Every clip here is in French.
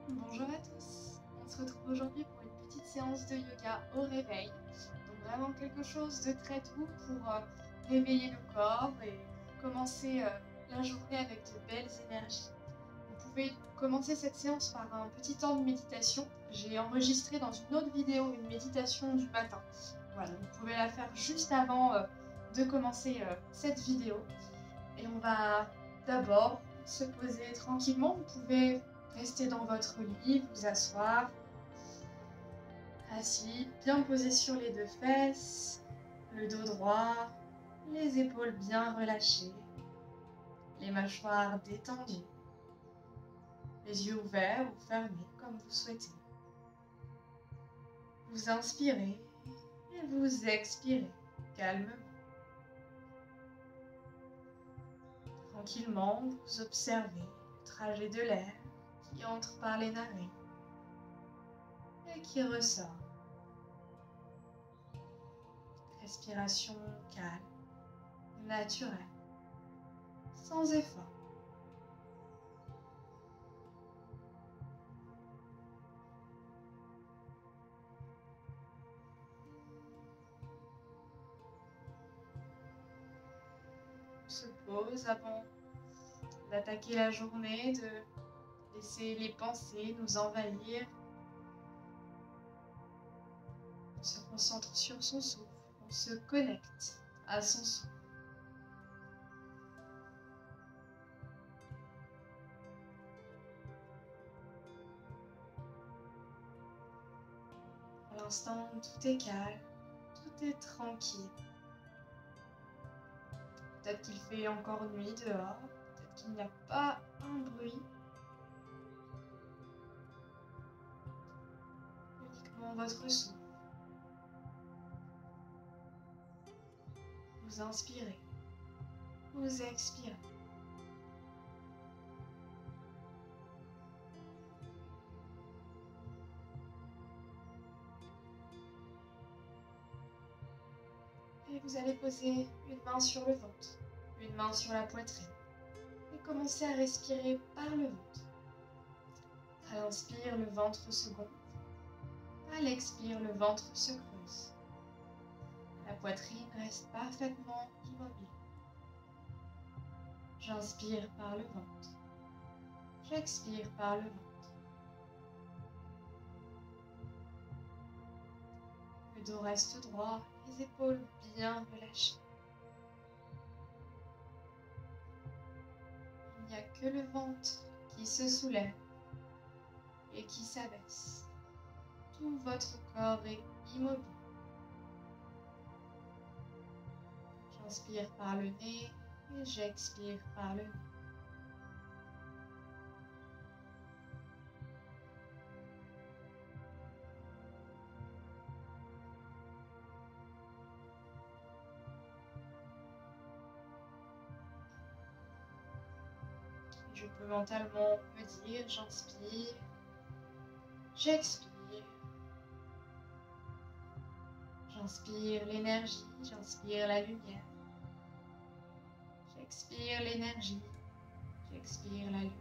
Bonjour à tous, on se retrouve aujourd'hui pour une petite séance de yoga au réveil. Donc vraiment quelque chose de très doux pour réveiller le corps et commencer la journée avec de belles énergies. Vous pouvez commencer cette séance par un petit temps de méditation. J'ai enregistré dans une autre vidéo une méditation du matin. Voilà, vous pouvez la faire juste avant de commencer cette vidéo. Et on va d'abord se poser tranquillement. Vous pouvez rester dans votre lit, vous asseoir, assis, bien posé sur les deux fesses, le dos droit, les épaules bien relâchées, les mâchoires détendues, les yeux ouverts ou fermés comme vous souhaitez. Vous inspirez et vous expirez calmement. Tranquillement, vous observez le trajet de l'air qui entre par les narines et qui ressort. Respiration calme, naturelle, sans effort. On se pose avant d'attaquer la journée, de laisser les pensées nous envahir. On se concentre sur son souffle, on se connecte à son souffle. Pour l'instant, tout est calme, tout est tranquille. Peut-être qu'il fait encore nuit dehors, peut-être qu'il n'y a pas un bruit. Uniquement votre souffle. Vous inspirez, vous expirez. Et vous allez poser une main sur le ventre, une main sur la poitrine. Et commencez à respirer par le ventre. À l'inspire, le ventre se gonfle. À l'expire, le ventre se creuse. La poitrine reste parfaitement immobile. J'inspire par le ventre. J'expire par le ventre. Le dos reste droit, les épaules bien relâchées. Il n'y a que le ventre qui se soulève et qui s'abaisse. Tout votre corps est immobile. J'inspire par le nez et j'expire par le nez. Je peux mentalement me dire, j'inspire, j'expire. J'inspire l'énergie, j'inspire la lumière. J'expire l'énergie, j'expire la lumière.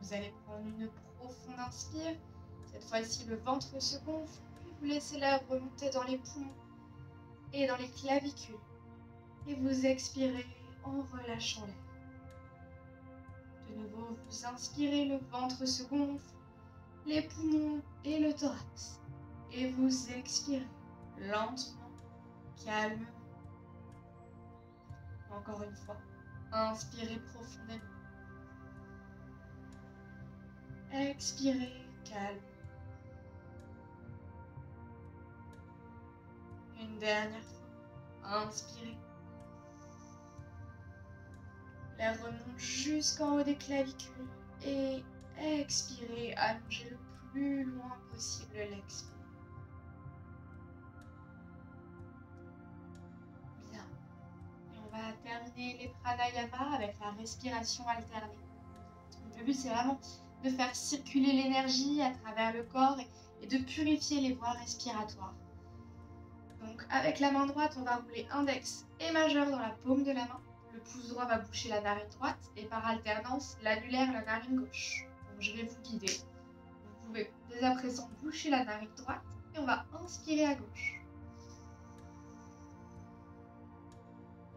Vous allez prendre une profonde inspire. Cette fois-ci, le ventre se gonfle, puis vous laissez l'air remonter dans les poumons et dans les clavicules. Et vous expirez en relâchant l'air. De nouveau, vous inspirez, le ventre se gonfle, les poumons et le thorax. Et vous expirez lentement, calmement. Encore une fois, inspirez profondément. Expirez, calme. Une dernière fois, inspirez. L'air remonte jusqu'en haut des clavicules et expirez, allongez le plus loin possible l'expire. Bien. Et on va terminer les pranayama avec la respiration alternée. Donc, le but, c'est vraiment de faire circuler l'énergie à travers le corps et de purifier les voies respiratoires. Donc avec la main droite, on va rouler index et majeur dans la paume de la main. Le pouce droit va boucher la narine droite et par alternance, l'annulaire la narine gauche. Donc je vais vous guider. Vous pouvez dès à présent boucher la narine droite et on va inspirer à gauche.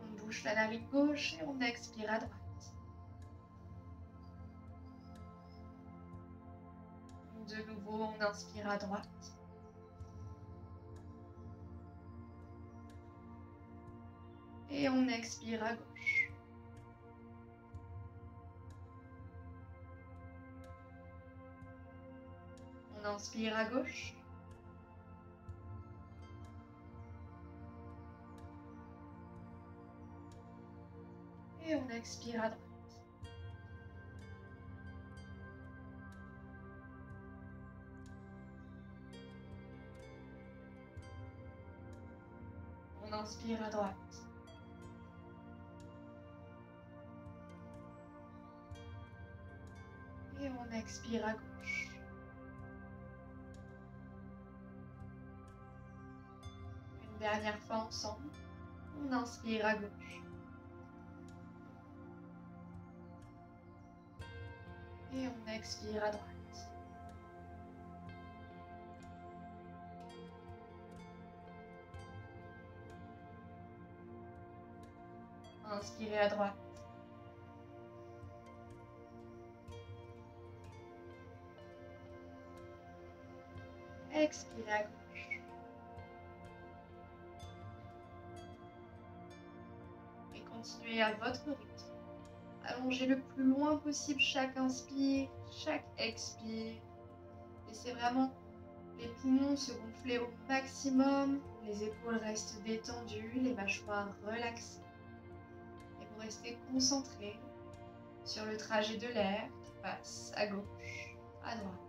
On bouche la narine gauche et on expire à droite. De nouveau, on inspire à droite. Et on expire à gauche. On inspire à gauche. Et on expire à droite. On inspire à droite. Et on expire à gauche. Une dernière fois ensemble. On inspire à gauche. Et on expire à droite. Inspirez à droite. Expirez à gauche. Et continuez à votre rythme. Allongez le plus loin possible chaque inspire, chaque expire. Laissez vraiment les poumons se gonfler au maximum. Les épaules restent détendues, les mâchoires relaxées. Et vous restez concentré sur le trajet de l'air qui passe à gauche, à droite.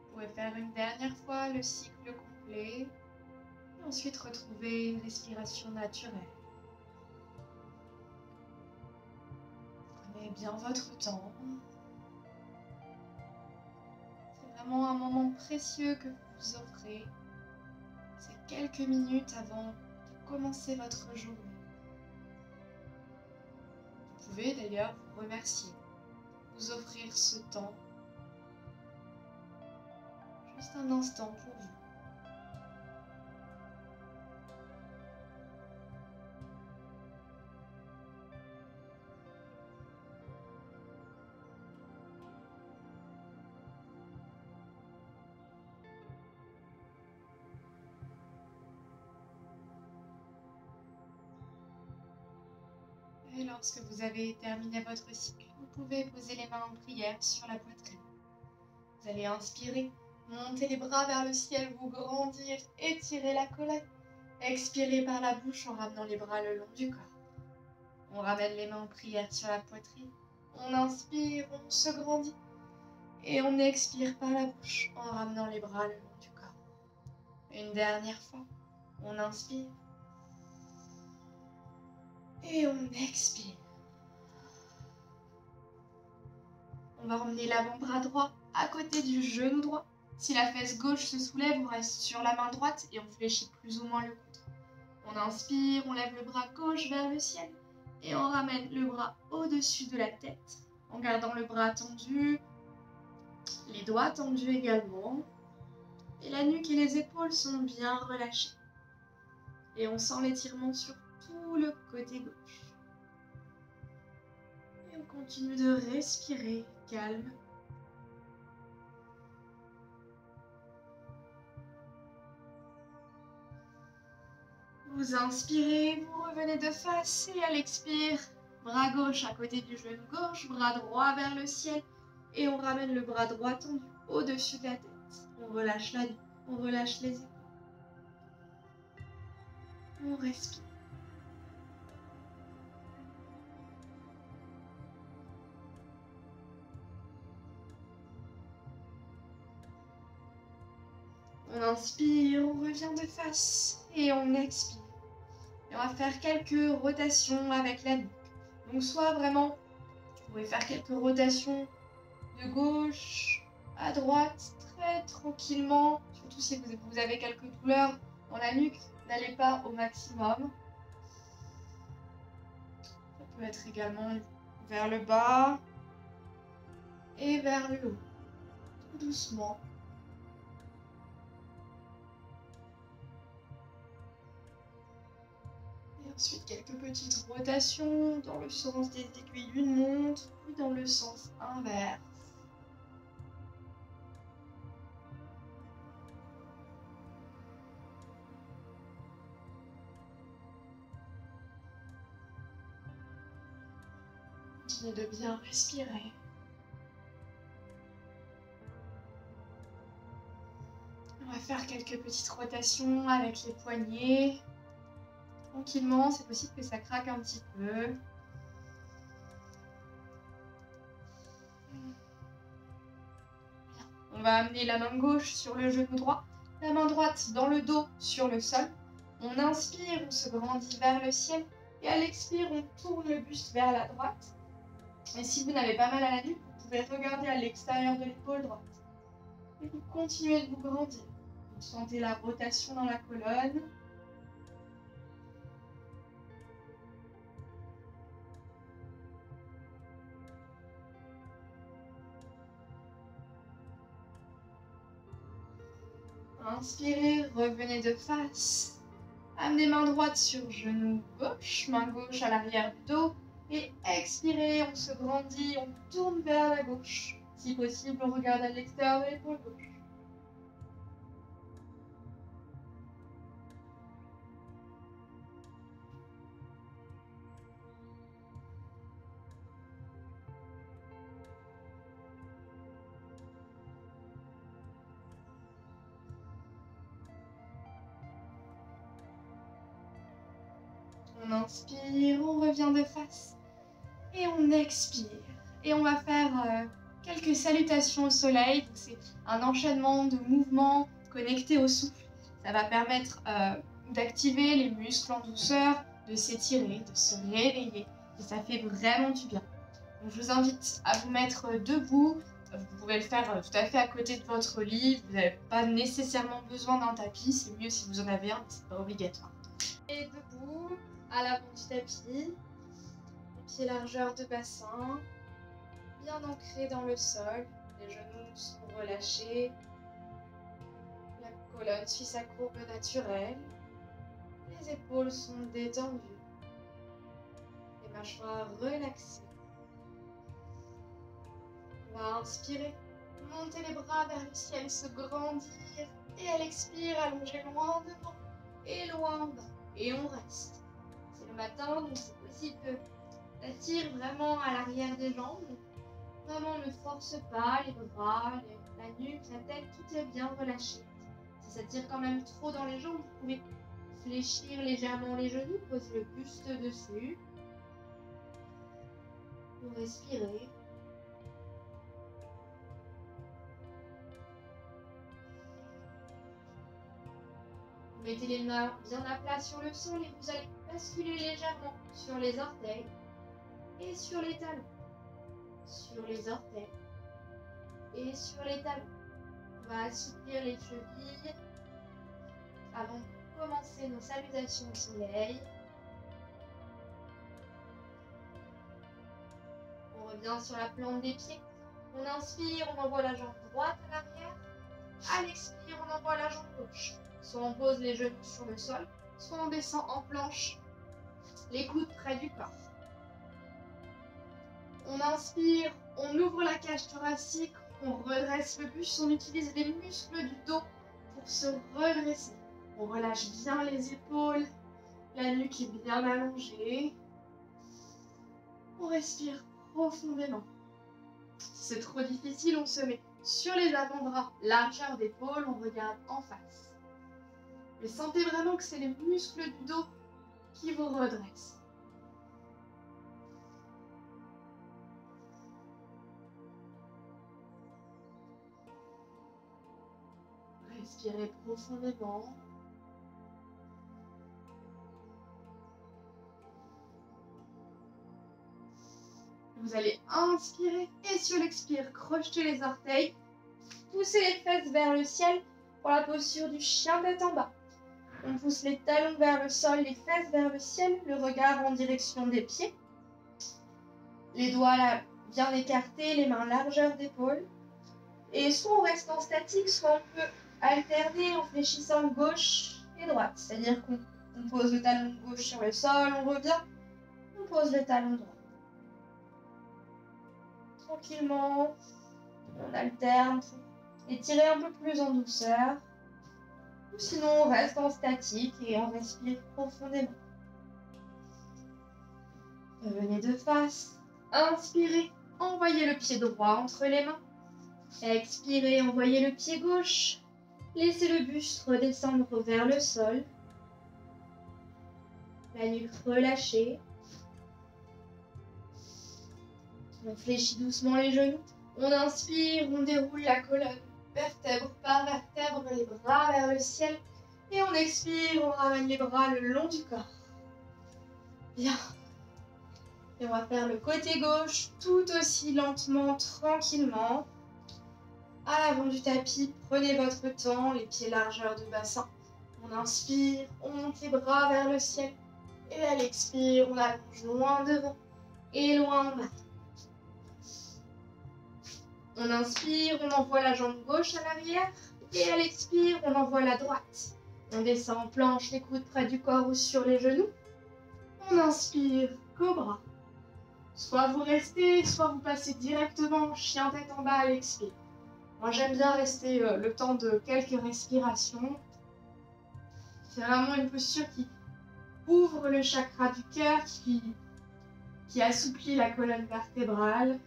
Vous pouvez faire une dernière fois le cycle complet et ensuite retrouver une respiration naturelle. Prenez bien votre temps. C'est vraiment un moment précieux que vous vous offrez. C'est quelques minutes avant de commencer votre journée. Vous pouvez d'ailleurs vous remercier, vous offrir ce temps. Juste un instant pour vous. Et lorsque vous avez terminé votre cycle, vous pouvez poser les mains en prière sur la poitrine. Vous allez inspirer, monter les bras vers le ciel, vous grandir, étirer la colonne. Expirez par la bouche en ramenant les bras le long du corps. On ramène les mains en prière sur la poitrine. On inspire, on se grandit. Et on expire par la bouche en ramenant les bras le long du corps. Une dernière fois, on inspire. Et on expire. On va emmener l'avant-bras droit à côté du genou droit. Si la fesse gauche se soulève, on reste sur la main droite et on fléchit plus ou moins le coude. On inspire, on lève le bras gauche vers le ciel et on ramène le bras au-dessus de la tête en gardant le bras tendu, les doigts tendus également. Et la nuque et les épaules sont bien relâchées. Et on sent l'étirement sur tout le côté gauche. Et on continue de respirer calme. Vous inspirez, vous revenez de face et à l'expire, bras gauche à côté du genou gauche, bras droit vers le ciel et on ramène le bras droit tendu au-dessus de la tête. On relâche la nuque, on relâche les épaules. On respire. On inspire, on revient de face et on expire. Et on va faire quelques rotations avec la nuque. Donc soit vraiment, vous pouvez faire quelques rotations de gauche à droite, très tranquillement. Surtout si vous avez quelques douleurs dans la nuque, n'allez pas au maximum. Ça peut être également vers le bas et vers le haut, tout doucement. Et ensuite quelques petites rotations dans le sens des aiguilles d'une montre, puis dans le sens inverse. Continuez de bien respirer. On va faire quelques petites rotations avec les poignets. Tranquillement, c'est possible que ça craque un petit peu. Bien. On va amener la main gauche sur le genou droit, la main droite dans le dos sur le sol. On inspire, on se grandit vers le ciel. Et à l'expire, on tourne le buste vers la droite. Et si vous n'avez pas mal à la nuque, vous pouvez regarder à l'extérieur de l'épaule droite. Et vous continuez de vous grandir. Vous sentez la rotation dans la colonne. Inspirez, revenez de face. Amenez main droite sur genou gauche, main gauche à l'arrière du dos. Et expirez, on se grandit, on tourne vers la gauche. Si possible, on regarde à l'extérieur de l'épaule gauche. On inspire, on revient de face et on expire. Et on va faire quelques salutations au soleil. C'est un enchaînement de mouvements connectés au souffle. Ça va permettre d'activer les muscles en douceur, de s'étirer, de se réveiller. Et ça fait vraiment du bien. Donc, je vous invite à vous mettre debout. Vous pouvez le faire tout à fait à côté de votre lit. Vous n'avez pas nécessairement besoin d'un tapis. C'est mieux si vous en avez un, mais ce n'est pas obligatoire. Et debout, à l'avant du tapis, les pieds largeur de bassin, bien ancrés dans le sol, les genoux sont relâchés, la colonne suit sa courbe naturelle, les épaules sont détendues, les mâchoires relaxées. On va inspirer, monter les bras vers le ciel, se grandir, et à l'expire, allonger loin devant et loin en bas, et on reste. C'est le matin, donc c'est possible Tire vraiment à l'arrière des jambes. Vraiment, ne force pas les bras, la nuque, la tête, tout est bien relâché. Si ça tire quand même trop dans les jambes, vous pouvez fléchir légèrement les genoux, poser le buste dessus. Vous respirez. Vous mettez les mains bien à plat sur le sol et vous allez basculer légèrement sur les orteils et sur les talons. Sur les orteils et sur les talons. On va assouplir les chevilles avant de commencer nos salutations au soleil. On revient sur la plante des pieds. On inspire, on envoie la jambe droite à l'arrière. À l'expire, on envoie la jambe gauche. Soit on pose les genoux sur le sol, soit on descend en planche, les coudes près du corps. On inspire, on ouvre la cage thoracique, on redresse le buste, on utilise les muscles du dos pour se redresser. On relâche bien les épaules, la nuque est bien allongée. On respire profondément. Si c'est trop difficile, on se met sur les avant-bras, largeur d'épaule, on regarde en face. Mais sentez vraiment que c'est les muscles du dos qui vous redressent. Respirez profondément. Vous allez inspirer et sur l'expire, crochetez les orteils. Poussez les fesses vers le ciel pour la posture du chien tête en bas. On pousse les talons vers le sol, les fesses vers le ciel, le regard en direction des pieds. Les doigts là, bien écartés, les mains largeur d'épaule. Et soit on reste en statique, soit on peut alterner en fléchissant gauche et droite. C'est-à-dire qu'on pose le talon gauche sur le sol, on revient, on pose le talon droit. Tranquillement, on alterne, étirez un peu plus en douceur. Ou sinon, on reste en statique et on respire profondément. Revenez de face. Inspirez, envoyez le pied droit entre les mains. Expirez, envoyez le pied gauche. Laissez le buste redescendre vers le sol. La nuque relâchée. On fléchit doucement les genoux. On inspire, on déroule la colonne. Vertèbre par vertèbre, les bras vers le ciel. Et on expire, on ramène les bras le long du corps. Bien. Et on va faire le côté gauche tout aussi lentement, tranquillement. À l'avant du tapis, prenez votre temps, les pieds largeur de bassin. On inspire, on monte les bras vers le ciel. Et à l'expire, on allonge loin devant et loin en bas. On inspire, on envoie la jambe gauche à l'arrière. Et à l'expire, on envoie la droite. On descend en planche, les coudes près du corps ou sur les genoux. On inspire, cobra. Soit vous restez, soit vous passez directement chien tête en bas à l'expire. Moi, j'aime bien rester le temps de quelques respirations. C'est vraiment une posture qui ouvre le chakra du cœur, qui assouplit la colonne vertébrale.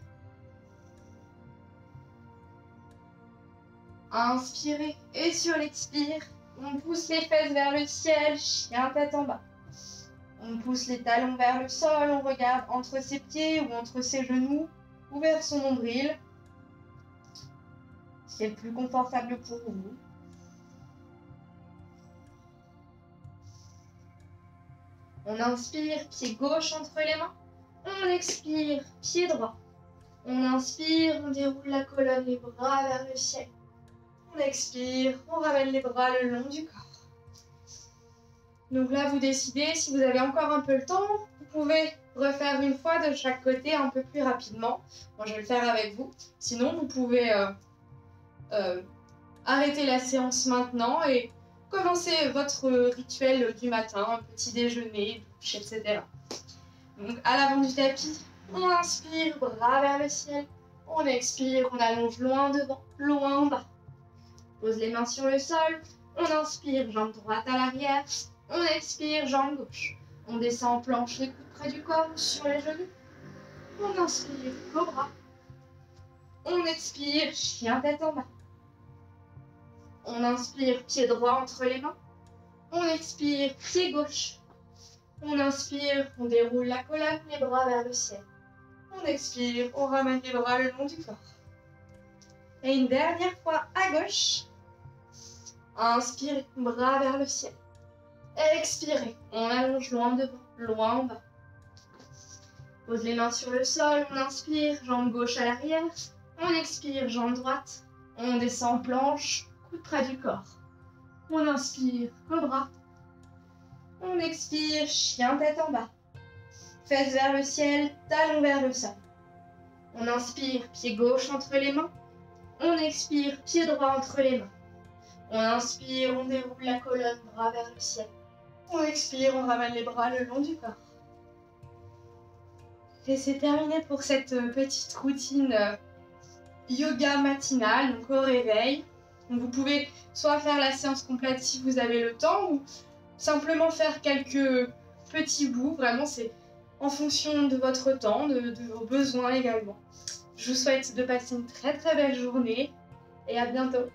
Inspirez et sur l'expire, on pousse les fesses vers le ciel, chien tête en bas. On pousse les talons vers le sol, on regarde entre ses pieds ou entre ses genoux ou vers son nombril. Ce qui est le plus confortable pour vous. On inspire, pied gauche entre les mains. On expire, pied droit. On inspire, on déroule la colonne, les bras vers le ciel. On expire, on ramène les bras le long du corps. Donc là, vous décidez, si vous avez encore un peu le temps, vous pouvez refaire une fois de chaque côté un peu plus rapidement. Moi, je vais le faire avec vous. Sinon, vous pouvez arrêter la séance maintenant et commencer votre rituel du matin, petit déjeuner, douche, etc. Donc, à l'avant du tapis, on inspire, bras vers le ciel. On expire, on allonge loin devant, loin en bas. Pose les mains sur le sol. On inspire, jambe droite à l'arrière. On expire, jambe gauche. On descend en planche, les coudes près du corps, sur les genoux. On inspire, cobra. On expire, chien tête en bas. On inspire, pied droit entre les mains. On expire, pied gauche. On inspire, on déroule la colonne, les bras vers le ciel. On expire, on ramène les bras le long du corps. Et une dernière fois à gauche. Inspirez, bras vers le ciel. Expirez, on allonge loin devant, loin en bas. Pose les mains sur le sol, on inspire, jambe gauche à l'arrière. On expire, jambe droite. On descend planche, coude près du corps. On inspire, cobra. On expire, chien tête en bas. Fesses vers le ciel, talons vers le sol. On inspire, pied gauche entre les mains. On expire, pied droit entre les mains. On inspire, on déroule la colonne, bras vers le ciel. On expire, on ramène les bras le long du corps. Et c'est terminé pour cette petite routine yoga matinale, donc au réveil. Donc vous pouvez soit faire la séance complète si vous avez le temps, ou simplement faire quelques petits bouts. Vraiment, c'est en fonction de votre temps, de vos besoins également. Je vous souhaite de passer une très très belle journée et à bientôt.